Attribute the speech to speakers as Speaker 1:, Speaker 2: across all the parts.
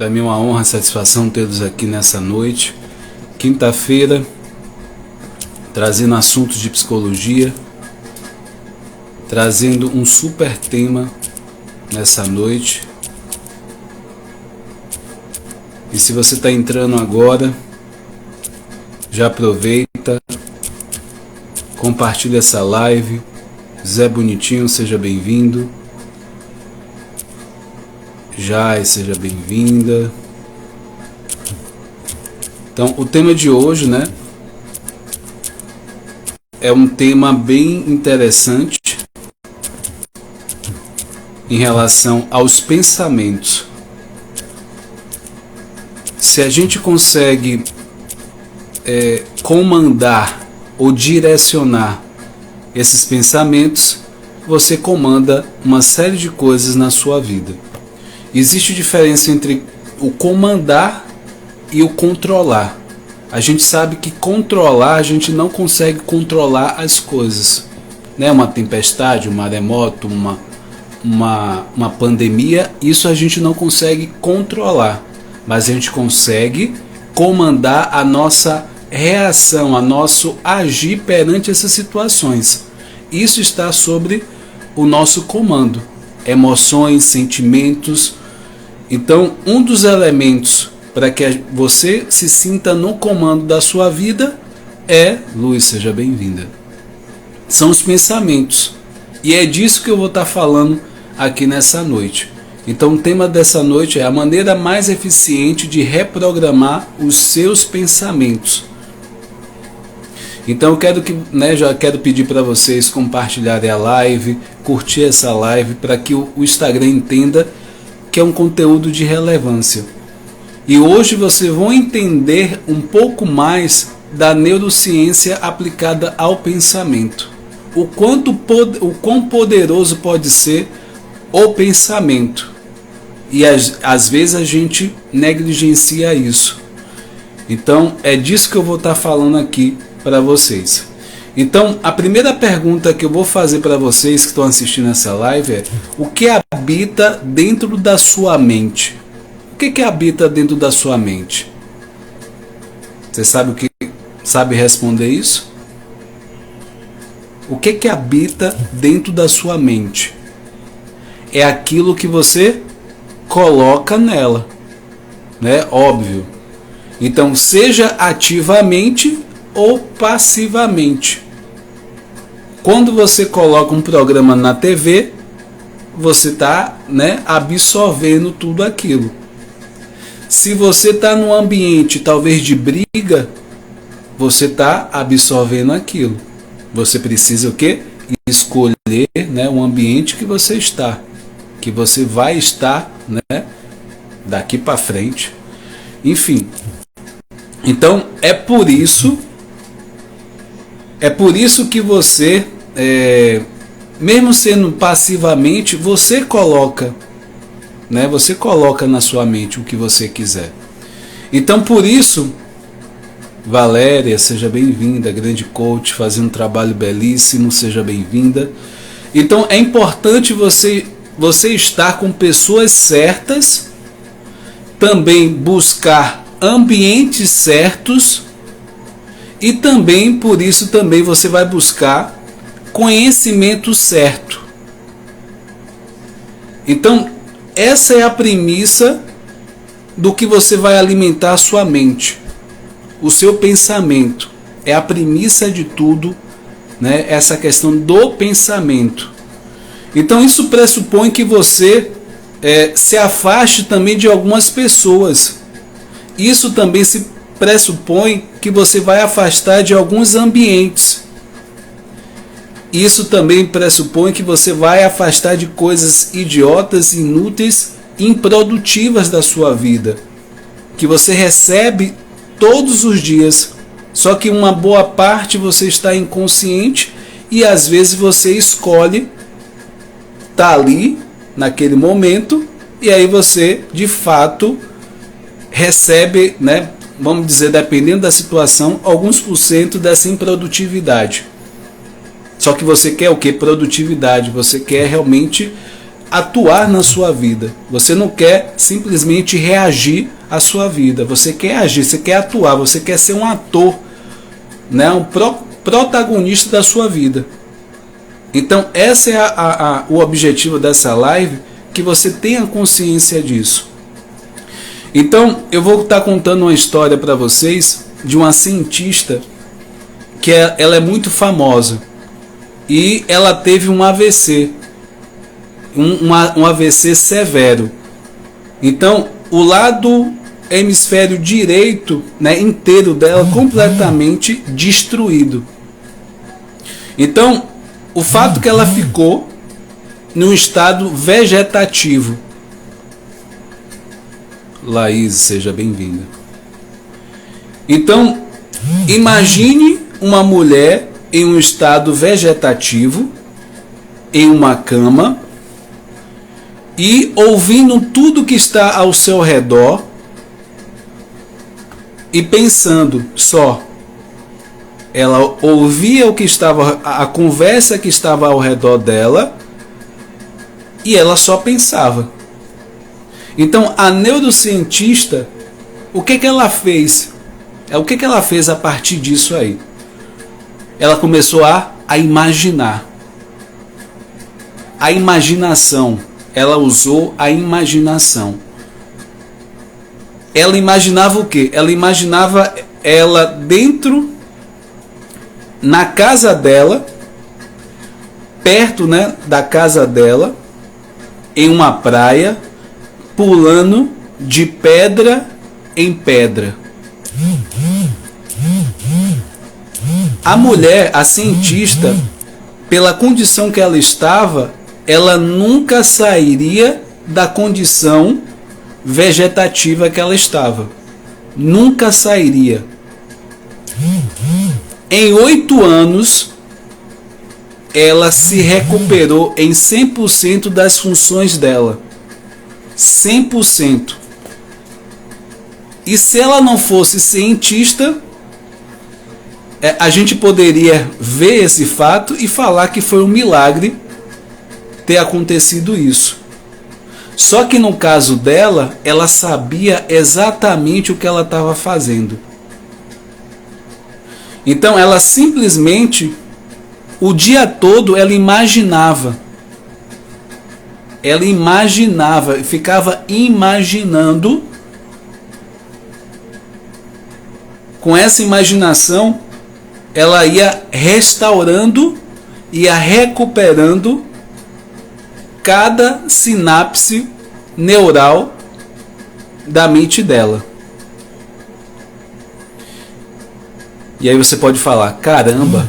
Speaker 1: Para mim é uma honra e satisfação tê-los aqui nessa noite, quinta-feira, trazendo assuntos de psicologia, trazendo um super tema nessa noite. E se você está entrando agora, já aproveita, compartilha essa live. Zé Bonitinho, seja bem-vindo. Jai, seja bem-vinda. Então, o tema de hoje, né, é um tema bem interessante em relação aos pensamentos. Se a gente consegue comandar ou direcionar esses pensamentos, você comanda uma série de coisas na sua vida. Existe diferença entre o comandar e o controlar. A gente sabe que controlar, a gente não consegue controlar as coisas, né? Uma tempestade, um maremoto, uma pandemia, isso a gente não consegue controlar, mas a gente consegue comandar a nossa reação, a nosso agir perante essas situações. Isso está sobre o nosso comando, emoções, sentimentos. Então, um dos elementos para que você se sinta no comando da sua vida é, Luz, seja bem-vinda, são os pensamentos. E é disso que eu vou estar falando aqui nessa noite. Então, o tema dessa noite é a maneira mais eficiente de reprogramar os seus pensamentos. Então, eu quero já quero pedir para vocês compartilharem a live, curtir essa live, para que o Instagram entenda que é um conteúdo de relevância. E hoje vocês vão entender um pouco mais da neurociência aplicada ao pensamento. O quão poderoso pode ser o pensamento. E às vezes a gente negligencia isso. Então é disso que eu vou estar falando aqui para vocês. Então a primeira pergunta que eu vou fazer para vocês que estão assistindo essa live é: o que habita dentro da sua mente? O que habita dentro da sua mente? Você sabe responder isso? O que habita dentro da sua mente? É aquilo que você coloca nela, né? Óbvio. Então, seja ativamente ou passivamente. Quando você coloca um programa na TV, você está, né, absorvendo tudo aquilo. Se você está num ambiente talvez de briga, você está absorvendo aquilo. Você precisa o quê? Escolher, né, o ambiente que você está, que você vai estar, né, daqui para frente. Enfim. Então é por isso que você, mesmo sendo passivamente, você coloca, né? Você coloca na sua mente o que você quiser. Então por isso, Valéria, seja bem-vinda, grande coach, fazendo um trabalho belíssimo, seja bem-vinda. Então é importante você estar com pessoas certas, também buscar ambientes certos, e também por isso também você vai buscar conhecimento certo. Então essa é a premissa do que você vai alimentar a sua mente. O seu pensamento é a premissa de tudo, né? Essa questão do pensamento. Então isso pressupõe que você se afaste também de algumas pessoas. Isso também se pressupõe que você vai afastar de alguns ambientes. Isso também pressupõe que você vai afastar de coisas idiotas, inúteis, improdutivas da sua vida, que você recebe todos os dias, só que uma boa parte você está inconsciente e às vezes você escolhe estar ali naquele momento e aí você de fato recebe, né, vamos dizer, dependendo da situação, alguns % dessa improdutividade. Só que você quer o que? Produtividade. Você quer realmente atuar na sua vida. Você não quer simplesmente reagir à sua vida. Você quer agir, você quer atuar, você quer ser um ator, né? Um protagonista da sua vida. Então, esse é o objetivo dessa live, que você tenha consciência disso. Então, eu vou estar contando uma história para vocês de uma cientista que ela é muito famosa e ela teve um AVC, um AVC severo. Então, o lado hemisfério direito, né, inteiro dela completamente destruído. Então, o fato que ela ficou num estado vegetativo. Laís, seja bem-vinda. Então, imagine uma mulher em um estado vegetativo, em uma cama, e ouvindo tudo que está ao seu redor e pensando só. Ela ouvia o que estava, a conversa que estava ao redor dela, e ela só pensava. Então, a neurocientista, o que ela fez? O que ela fez a partir disso aí? Ela começou a imaginar. A imaginação. Ela usou a imaginação. Ela imaginava o quê? Ela imaginava ela dentro, na casa dela, perto, né, da casa dela, em uma praia, pulando de pedra em pedra. A mulher, a cientista, pela condição que ela estava, ela nunca sairia da condição vegetativa que ela estava. Nunca sairia. Em 8 anos, ela se recuperou em 100% das funções dela. 100%. E se ela não fosse cientista, a gente poderia ver esse fato e falar que foi um milagre ter acontecido isso. Só que no caso dela, ela sabia exatamente o que ela estava fazendo. Então ela simplesmente, o dia todo, ela imaginava. Ela imaginava, ficava imaginando. Com essa imaginação, ela ia restaurando, ia recuperando cada sinapse neural da mente dela. E aí você pode falar, caramba,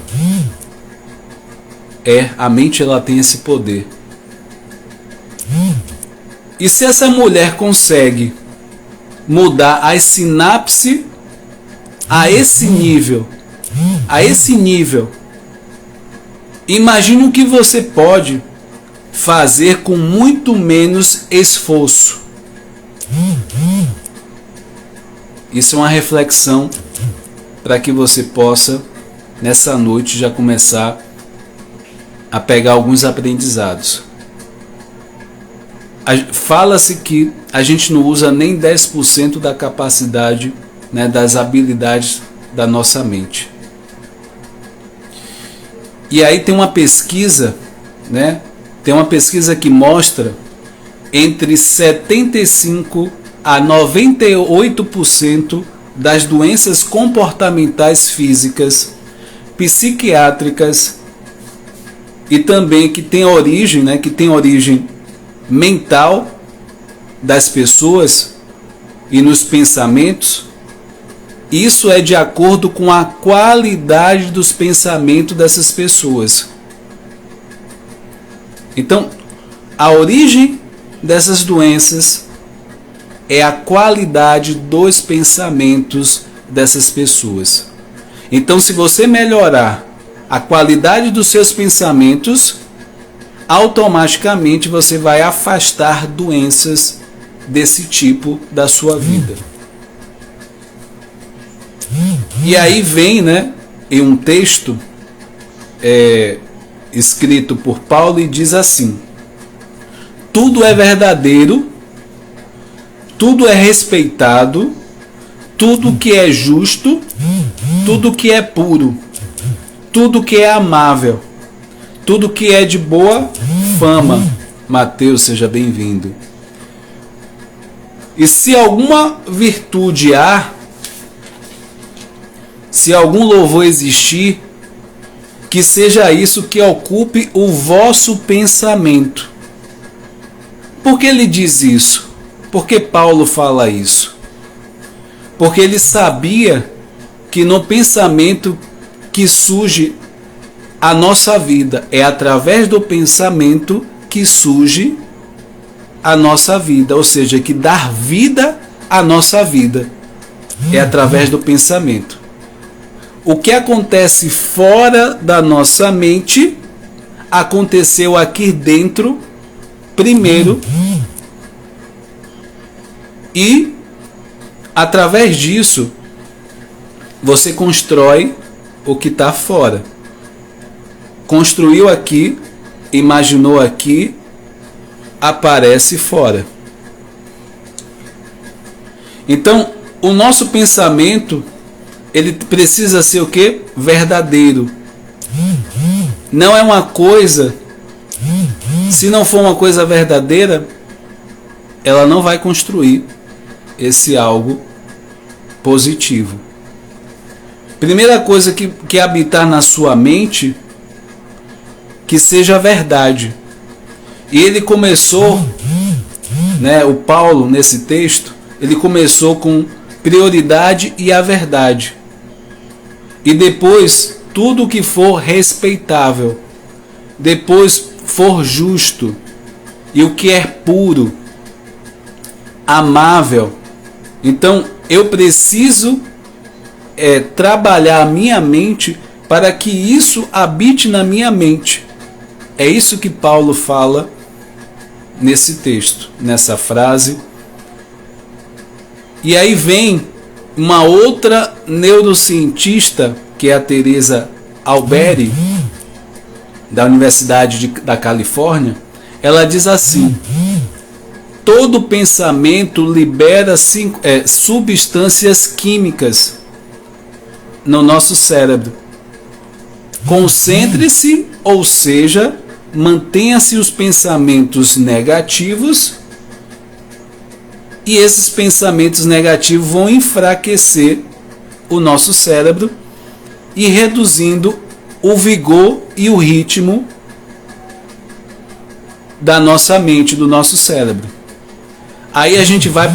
Speaker 1: a mente ela tem esse poder. E se essa mulher consegue mudar as sinapses a esse nível, imagine o que você pode fazer com muito menos esforço. Isso é uma reflexão para que você possa, nessa noite, já começar a pegar alguns aprendizados. Fala-se que a gente não usa nem 10% da capacidade, né, das habilidades da nossa mente. E aí tem uma pesquisa, né? Tem uma pesquisa que mostra entre 75 a 98% das doenças comportamentais físicas, psiquiátricas e também que tem origem, né, que tem origem mental das pessoas e nos pensamentos. Isso é de acordo com a qualidade dos pensamentos dessas pessoas. Então, a origem dessas doenças é a qualidade dos pensamentos dessas pessoas. Então, se você melhorar a qualidade dos seus pensamentos, automaticamente você vai afastar doenças desse tipo da sua vida. E aí vem, né, em um texto escrito por Paulo e diz assim: tudo é verdadeiro, tudo é respeitado, tudo que é justo, tudo que é puro, tudo que é amável, tudo que é de boa fama. Mateus, seja bem-vindo. E se alguma virtude há, se algum louvor existir, que seja isso que ocupe o vosso pensamento. Por que ele diz isso? Por que Paulo fala isso? Porque ele sabia que no pensamento que surge a nossa vida, é através do pensamento que surge a nossa vida, ou seja, que dar vida à nossa vida é através do pensamento. O que acontece fora da nossa mente aconteceu aqui dentro primeiro, e através disso você constrói o que está fora. Construiu aqui, imaginou aqui, aparece fora. Então, o nosso pensamento, ele precisa ser o quê? Verdadeiro. Não é uma coisa, se não for uma coisa verdadeira, ela não vai construir esse algo positivo. Primeira coisa que habitar na sua mente, que seja verdade. E ele começou, né, o Paulo, nesse texto, ele começou com prioridade e a verdade. E depois, tudo que for respeitável. Depois, for justo. E o que é puro, amável. Então, eu preciso trabalhar a minha mente para que isso habite na minha mente. É isso que Paulo fala nesse texto, nessa frase. E aí vem uma outra neurocientista, que é a Teresa Alberi, da Universidade da Califórnia. Ela diz assim: todo pensamento libera substâncias químicas no nosso cérebro. Concentre-se, ou seja, mantenha-se os pensamentos negativos, e esses pensamentos negativos vão enfraquecer o nosso cérebro e reduzindo o vigor e o ritmo da nossa mente, do nosso cérebro. Aí a gente vai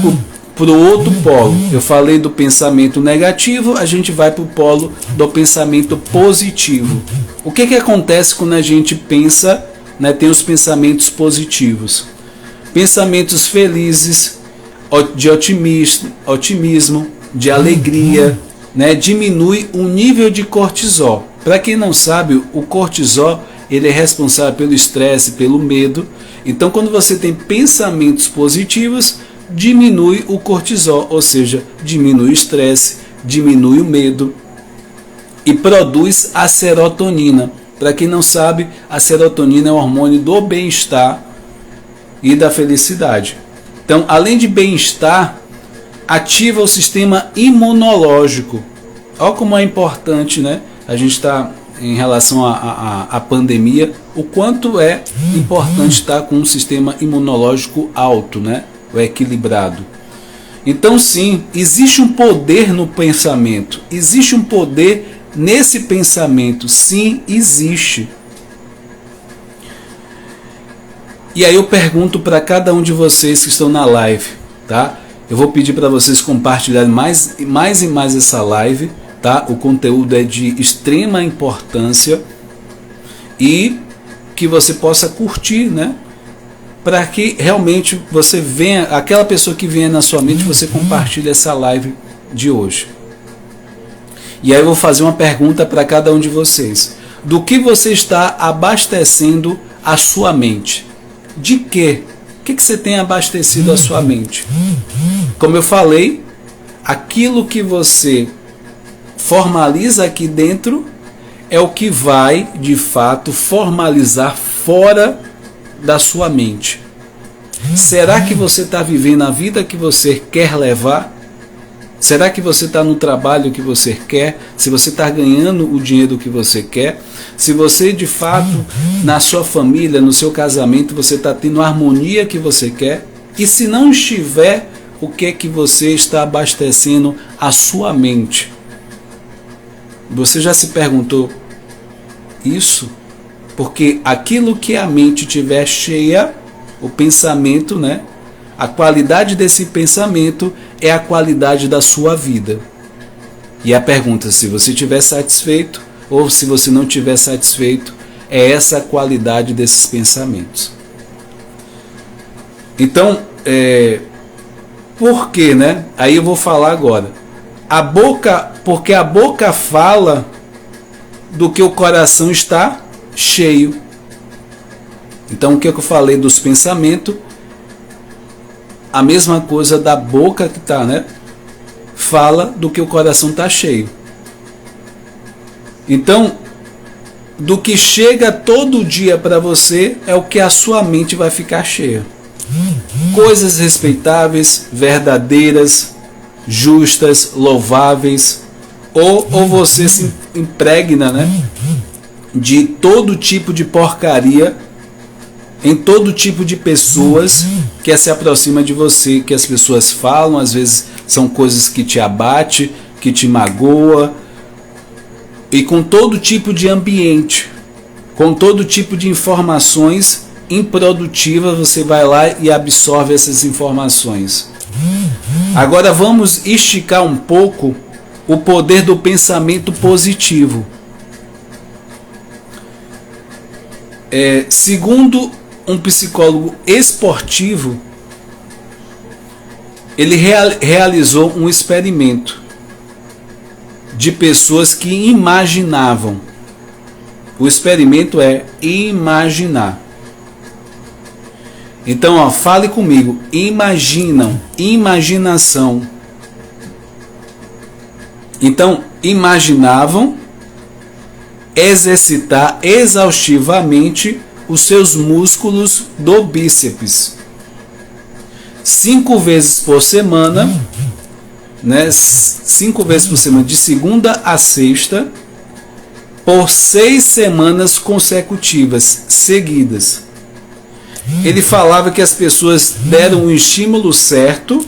Speaker 1: para o outro polo. Eu falei do pensamento negativo, a gente vai para o polo do pensamento positivo. O que acontece quando a gente pensa, né, tem os pensamentos positivos? Pensamentos felizes, de otimismo, de alegria, né, diminui o nível de cortisol. Para quem não sabe, o cortisol, ele é responsável pelo estresse, pelo medo. Então, quando você tem pensamentos positivos, diminui o cortisol, ou seja, diminui o estresse, diminui o medo e produz a serotonina. Para quem não sabe, a serotonina é o hormônio do bem-estar e da felicidade. Então, além de bem-estar, ativa o sistema imunológico. Olha como é importante, né? A gente está, em relação à pandemia, o quanto é importante estar com um sistema imunológico alto, né? Ou equilibrado. Então, sim, existe um poder no pensamento. Existe um poder nesse pensamento. Sim, existe. E aí eu pergunto para cada um de vocês que estão na live, tá? Eu vou pedir para vocês compartilharem mais e mais essa live, tá? O conteúdo é de extrema importância e que você possa curtir, né? Para que realmente você venha, aquela pessoa que venha na sua mente, você compartilhe essa live de hoje. E aí eu vou fazer uma pergunta para cada um de vocês. Do que você está abastecendo a sua mente? De quê? O que você tem abastecido a sua mente? Como eu falei, aquilo que você formaliza aqui dentro é o que vai, de fato, formalizar fora da sua mente. Será que você está vivendo a vida que você quer levar? Será que você está no trabalho que você quer? Se você está ganhando o dinheiro que você quer? Se você de fato, na sua família, no seu casamento, você está tendo a harmonia que você quer? E se não estiver, o que é que você está abastecendo a sua mente? Você já se perguntou isso? Porque aquilo que a mente tiver cheia, o pensamento, né? A qualidade desse pensamento é a qualidade da sua vida. E a pergunta, se você estiver satisfeito ou se você não estiver satisfeito, é essa a qualidade desses pensamentos. Então, por quê, né? Aí eu vou falar agora. Porque a boca fala do que o coração está cheio. Então, o que eu falei dos pensamentos, a mesma coisa da boca que está, né? Fala do que o coração está cheio. Então, do que chega todo dia para você é o que a sua mente vai ficar cheia. Coisas respeitáveis, verdadeiras, justas, louváveis, ou você se impregna, né, de todo tipo de porcaria em todo tipo de pessoas que se aproxima de você, que as pessoas falam, às vezes são coisas que te abate, que te magoa, e com todo tipo de ambiente, com todo tipo de informações improdutivas, você vai lá e absorve essas informações. Agora vamos esticar um pouco o poder do pensamento positivo. Segundo um psicólogo esportivo, ele realizou um experimento de pessoas que imaginavam. O experimento é imaginar. Então, fale comigo. Imaginam, imaginação. Então, imaginavam exercitar exaustivamente os seus músculos do bíceps 5 vezes por semana, né? 5 vezes por semana, de segunda a sexta, por 6 semanas consecutivas, seguidas. Ele falava que as pessoas deram o estímulo certo,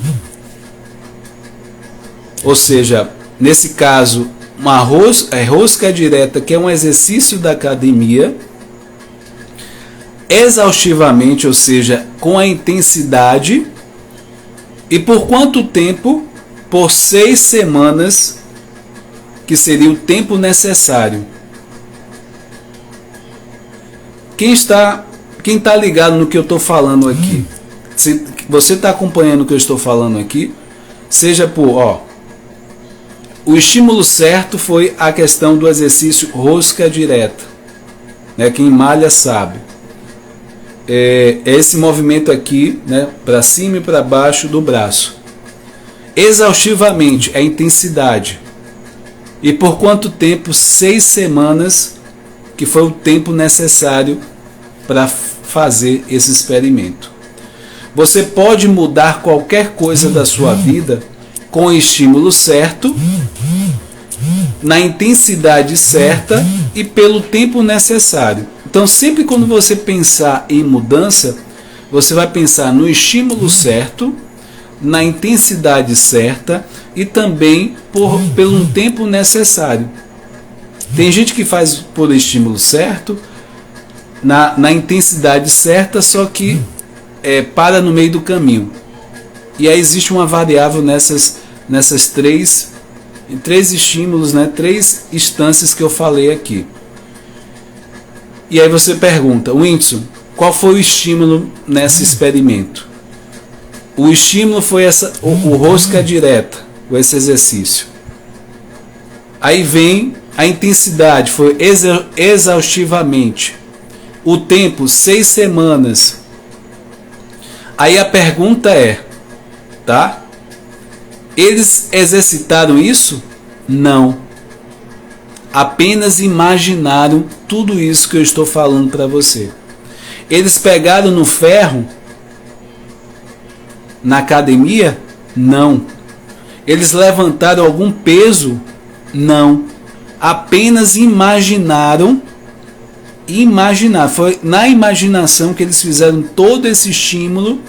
Speaker 1: ou seja, nesse caso, uma rosca direta, que é um exercício da academia, exaustivamente, ou seja, com a intensidade. E por quanto tempo? Por 6 semanas, que seria o tempo necessário. Quem está ligado no que eu estou falando aqui? Se você está acompanhando o que eu estou falando aqui, seja por... o estímulo certo foi a questão do exercício rosca direta, né? Quem malha sabe. Esse movimento aqui, né? Para cima e para baixo do braço. Exaustivamente, a intensidade. E por quanto tempo? 6 semanas, que foi o tempo necessário para fazer esse experimento. Você pode mudar qualquer coisa da sua vida com o estímulo certo, na intensidade certa e pelo tempo necessário. Então, sempre quando você pensar em mudança, você vai pensar no estímulo certo, na intensidade certa e também pelo tempo necessário. Tem gente que faz por estímulo certo, na intensidade certa, só que para no meio do caminho. E aí existe uma variável nessas três estímulos, né? 3 instâncias que eu falei aqui. E aí você pergunta, Whindersson, qual foi o estímulo nesse experimento? O estímulo foi o rosca direta, esse exercício. Aí vem a intensidade, foi exaustivamente. O tempo, 6 semanas. Aí a pergunta tá? Eles exercitaram isso? Não. Apenas imaginaram tudo isso que eu estou falando para você. Eles pegaram no ferro na academia? Não. Eles levantaram algum peso? Não. Apenas imaginaram. Foi na imaginação que eles fizeram todo esse estímulo,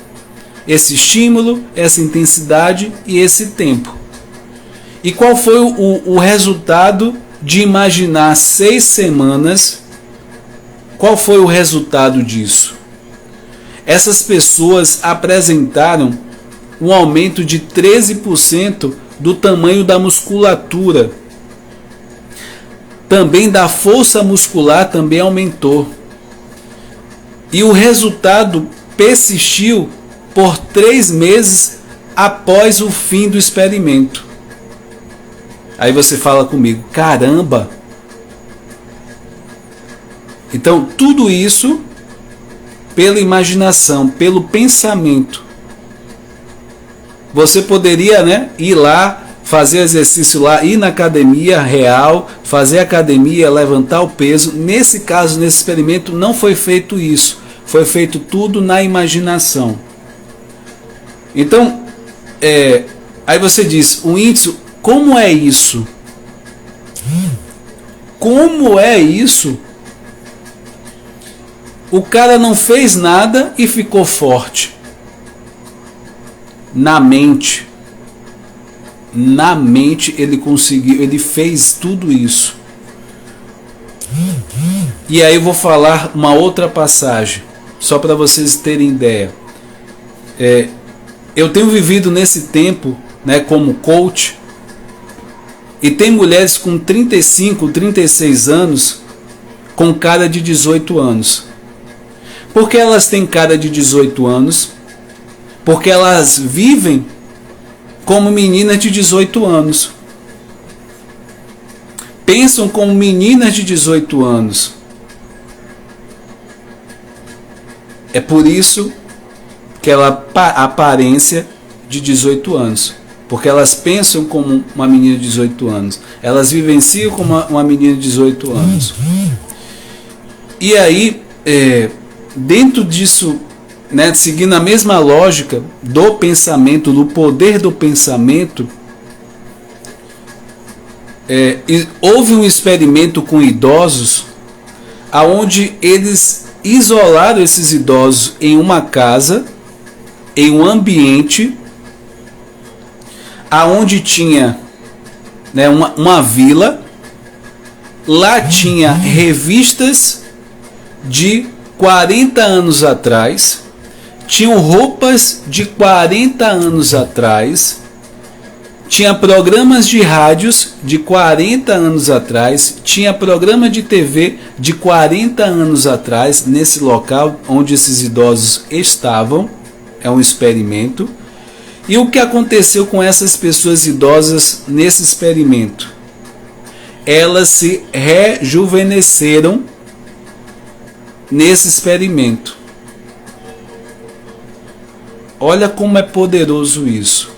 Speaker 1: essa intensidade e esse tempo. E qual foi o resultado de imaginar 6 semanas? Qual foi o resultado disso? Essas pessoas apresentaram um aumento de 13% do tamanho da musculatura. Também da força muscular também aumentou. E o resultado persistiu por 3 meses após o fim do experimento. Aí você fala comigo, caramba! Então tudo isso pela imaginação, pelo pensamento. Você poderia, ir lá, fazer exercício lá, ir na academia real, fazer academia, levantar o peso. Nesse caso, nesse experimento, não foi feito isso. Foi feito tudo na imaginação. Então, aí você diz, o índice, como é isso? Como é isso? O cara não fez nada e ficou forte. Na mente ele conseguiu, ele fez tudo isso. E aí eu vou falar uma outra passagem, só para vocês terem ideia. Eu tenho vivido nesse tempo, como coach, e tem mulheres com 35, 36 anos com cara de 18 anos. Por que elas têm cara de 18 anos? Porque elas vivem como meninas de 18 anos. Pensam como meninas de 18 anos. É por isso que ela a aparência de 18 anos. Porque elas pensam como uma menina de 18 anos. Elas vivenciam como uma menina de 18 anos. E aí, dentro disso, seguindo a mesma lógica do pensamento, do poder do pensamento, houve um experimento com idosos, aonde eles isolaram esses idosos em uma casa, em um ambiente, aonde tinha uma vila. Lá tinha revistas de 40 anos atrás, tinham roupas de 40 anos atrás, tinha programas de rádios de 40 anos atrás, tinha programa de TV de 40 anos atrás, nesse local onde esses idosos estavam. É um experimento. E o que aconteceu com essas pessoas idosas nesse experimento? Elas se rejuvenesceram nesse experimento. Olha como é poderoso isso.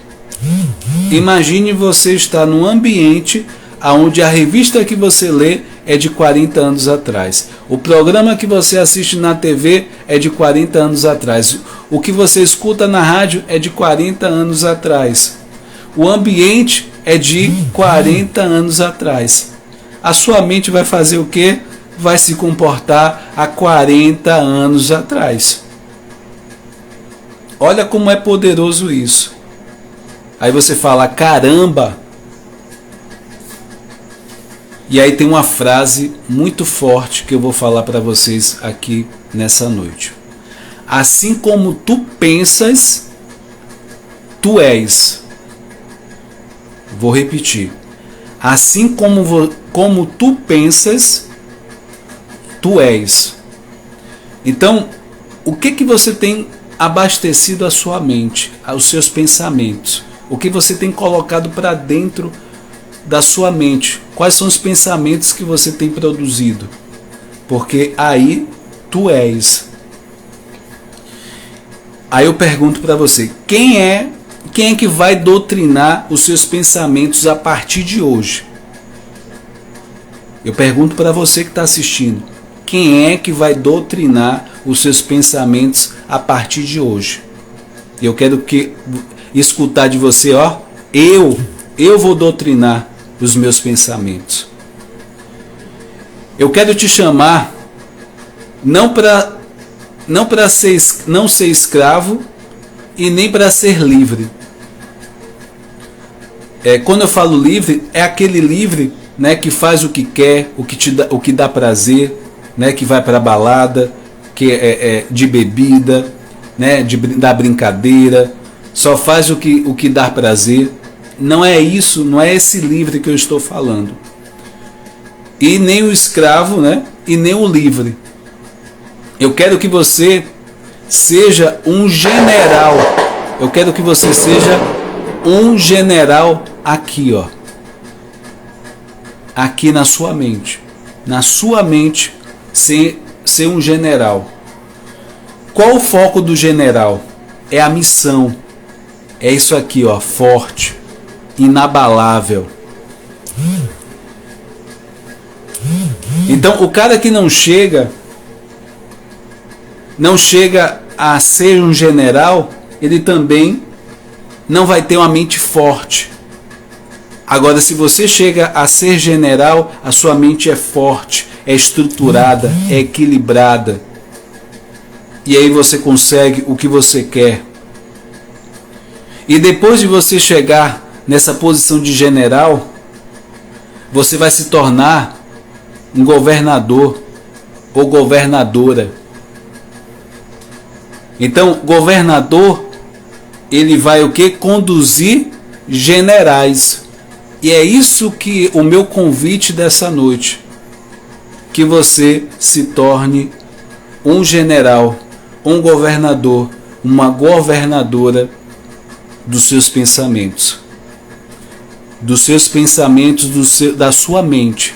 Speaker 1: Imagine você estar num ambiente onde a revista que você lê é de 40 anos atrás. O programa que você assiste na TV é de 40 anos atrás. O que você escuta na rádio é de 40 anos atrás. O ambiente é de 40 anos atrás. A sua mente vai fazer o quê? Vai se comportar há 40 anos atrás. Olha como é poderoso isso. Aí você fala, caramba! E aí tem uma frase muito forte que eu vou falar para vocês aqui nessa noite. Assim como tu pensas, tu és. Vou repetir. Assim como tu pensas, tu és. Então, o que você tem abastecido a sua mente, os seus pensamentos? O que você tem colocado para dentro da sua mente? Quais são os pensamentos que você tem produzido? Porque aí tu és. Aí eu pergunto para você, quem é que vai doutrinar os seus pensamentos a partir de hoje? Eu pergunto para você que está assistindo, quem é que vai doutrinar os seus pensamentos a partir de hoje? E eu quero escutar de você, ó, eu vou doutrinar os meus pensamentos. Eu quero te chamar não para não ser escravo e nem para ser livre. Quando eu falo livre, é aquele livre, né, que faz o que quer, o que dá prazer, né, que vai para a balada, que é de bebida, né, da brincadeira, só faz o que dá prazer. Não é isso, não é esse livre que eu estou falando. E nem o escravo, né, e nem o livre. Eu quero que você seja um general. Eu quero que você seja um general aqui, ó. Aqui na sua mente. Na sua mente, ser um general. Qual o foco do general? É a missão. É isso aqui, ó, forte, inabalável. Então, o cara que não chega a ser um general, ele também não vai ter uma mente forte. Agora, se você chega a ser general, a sua mente é forte, é estruturada, é equilibrada. E aí você consegue o que você quer. E depois de você chegar nessa posição de general, você vai se tornar um governador ou governadora. Então, governador, ele vai o quê? Conduzir generais. E é isso que o meu convite dessa noite, que você se torne um general, um governador, uma governadora dos seus pensamentos. Dos seus pensamentos, da sua mente.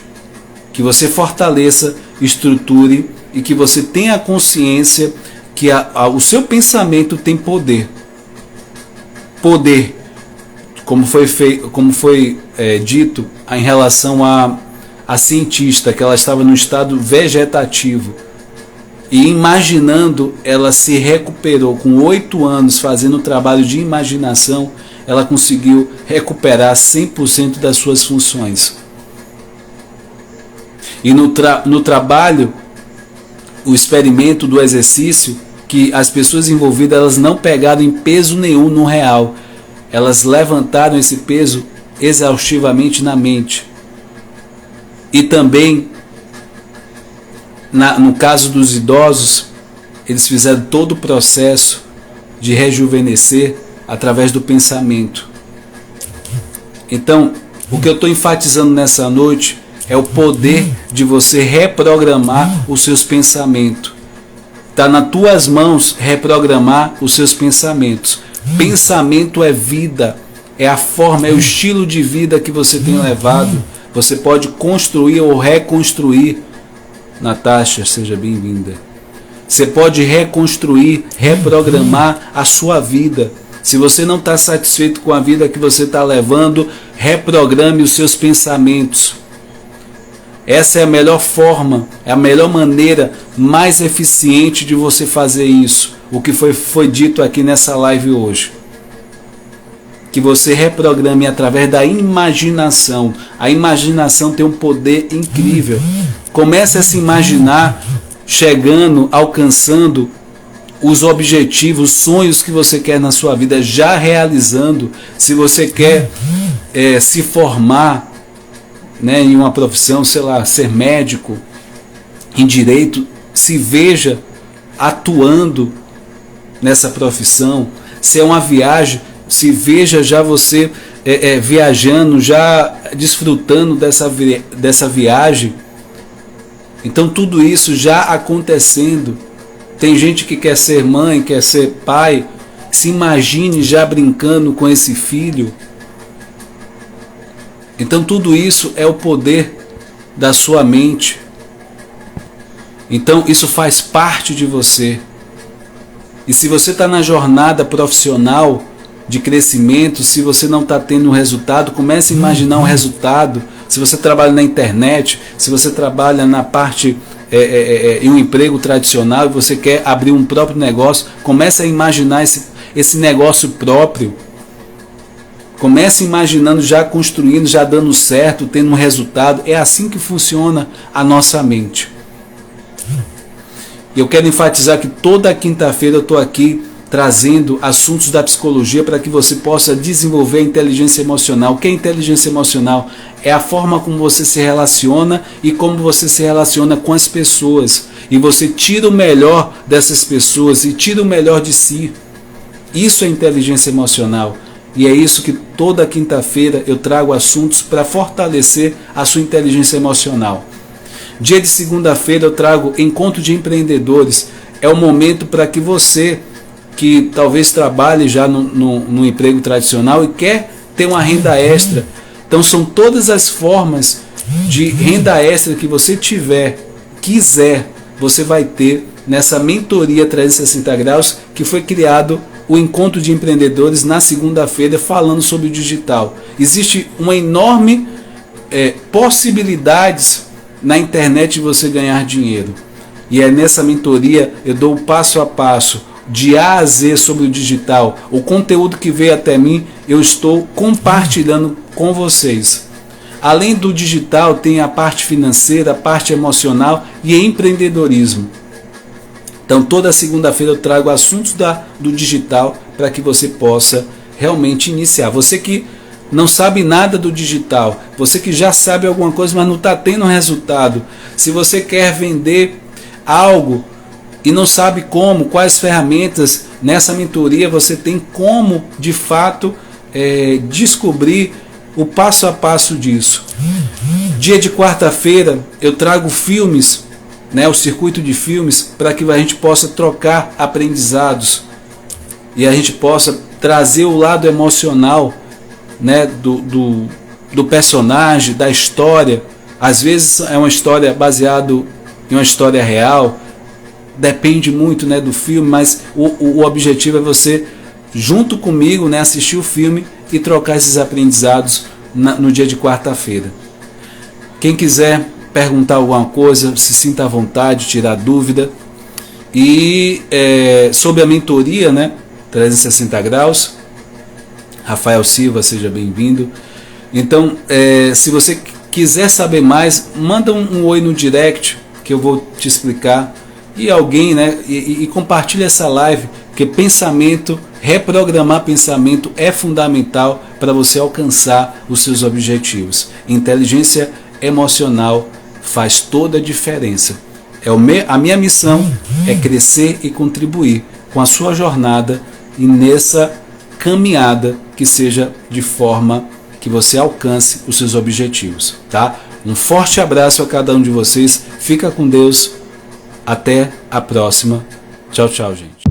Speaker 1: Que você fortaleça, estruture e que você tenha a consciência que o seu pensamento tem poder. Poder, como foi dito em relação a cientista, que ela estava no estado vegetativo. E imaginando, ela se recuperou com 8 anos fazendo trabalho de imaginação, ela conseguiu recuperar 100% das suas funções. E no trabalho, o experimento do exercício, que as pessoas envolvidas elas não pegaram em peso nenhum no real. Elas levantaram esse peso exaustivamente na mente. E também, no caso dos idosos, eles fizeram todo o processo de rejuvenescer através do pensamento. Então, o que eu estou enfatizando nessa noite é o poder de você reprogramar os seus pensamentos. Está nas tuas mãos reprogramar os seus pensamentos. Pensamento é vida, é a forma, é o estilo de vida que você tem levado. Você pode construir ou reconstruir. Natasha, seja bem-vinda. Você pode reconstruir, reprogramar a sua vida. Se você não está satisfeito com a vida que você está levando, reprograme os seus pensamentos. Essa é a melhor forma, é a melhor maneira, mais eficiente de você fazer isso. O que foi dito aqui nessa live hoje. Que você reprograme através da imaginação. A imaginação tem um poder incrível. Comece a se imaginar chegando, alcançando os objetivos, os sonhos que você quer na sua vida, já realizando. Se você quer se formar, né, em uma profissão, sei lá, ser médico, em direito, se veja atuando nessa profissão. Se é uma viagem, se veja já você viajando, já desfrutando dessa viagem. Então tudo isso já acontecendo. Tem gente que quer ser mãe, quer ser pai, se imagine já brincando com esse filho. Então tudo isso é o poder da sua mente. Então isso faz parte de você. E se você está na jornada profissional de crescimento, se você não está tendo um resultado, comece a imaginar um resultado. Se você trabalha na internet, se você trabalha na parte em um emprego tradicional e você quer abrir um próprio negócio, comece a imaginar esse negócio próprio. Comece imaginando, já construindo, já dando certo, tendo um resultado. É assim que funciona a nossa mente. Eu quero enfatizar que toda quinta-feira eu estou aqui trazendo assuntos da psicologia para que você possa desenvolver a inteligência emocional. O que é inteligência emocional? É a forma como você se relaciona e como você se relaciona com as pessoas. E você tira o melhor dessas pessoas e tira o melhor de si. Isso é inteligência emocional. E é isso que toda quinta-feira eu trago assuntos para fortalecer a sua inteligência emocional. Dia de segunda-feira eu trago Encontro de Empreendedores. É o momento para que você, que talvez trabalhe já no emprego tradicional e quer ter uma renda extra. Então são todas as formas de renda extra que você quiser, você vai ter nessa mentoria 360 graus que foi criado o Encontro de Empreendedores na segunda-feira falando sobre o digital. Existe uma enorme possibilidades na internet de você ganhar dinheiro. E é nessa mentoria eu dou o passo a passo, de A a Z sobre o digital. O conteúdo que veio até mim, eu estou compartilhando com vocês. Além do digital, tem a parte financeira, a parte emocional e empreendedorismo. Então, toda segunda-feira eu trago assuntos do digital para que você possa realmente iniciar. Você que não sabe nada do digital, você que já sabe alguma coisa, mas não está tendo resultado. Se você quer vender algo e não sabe como, quais ferramentas, nessa mentoria você tem como, de fato, descobrir o passo a passo disso. Dia de quarta-feira eu trago filmes, o circuito de filmes, para que a gente possa trocar aprendizados e a gente possa trazer o lado emocional, do personagem, da história. Às vezes é uma história baseada em uma história real, depende muito do filme, mas o objetivo é você, junto comigo, assistir o filme e trocar esses aprendizados no dia de quarta-feira. Quem quiser perguntar alguma coisa, se sinta à vontade, tirar dúvida. E sobre a mentoria 360 graus, Rafael Silva, seja bem-vindo. Então, se você quiser saber mais, manda um oi no direct que eu vou te explicar. E alguém, e compartilha essa live, porque reprogramar pensamento é fundamental para você alcançar os seus objetivos. Inteligência emocional faz toda a diferença. A minha missão é crescer e contribuir com a sua jornada e nessa caminhada que seja de forma que você alcance os seus objetivos, tá? Um forte abraço a cada um de vocês. Fica com Deus. Até a próxima. Tchau, tchau, gente.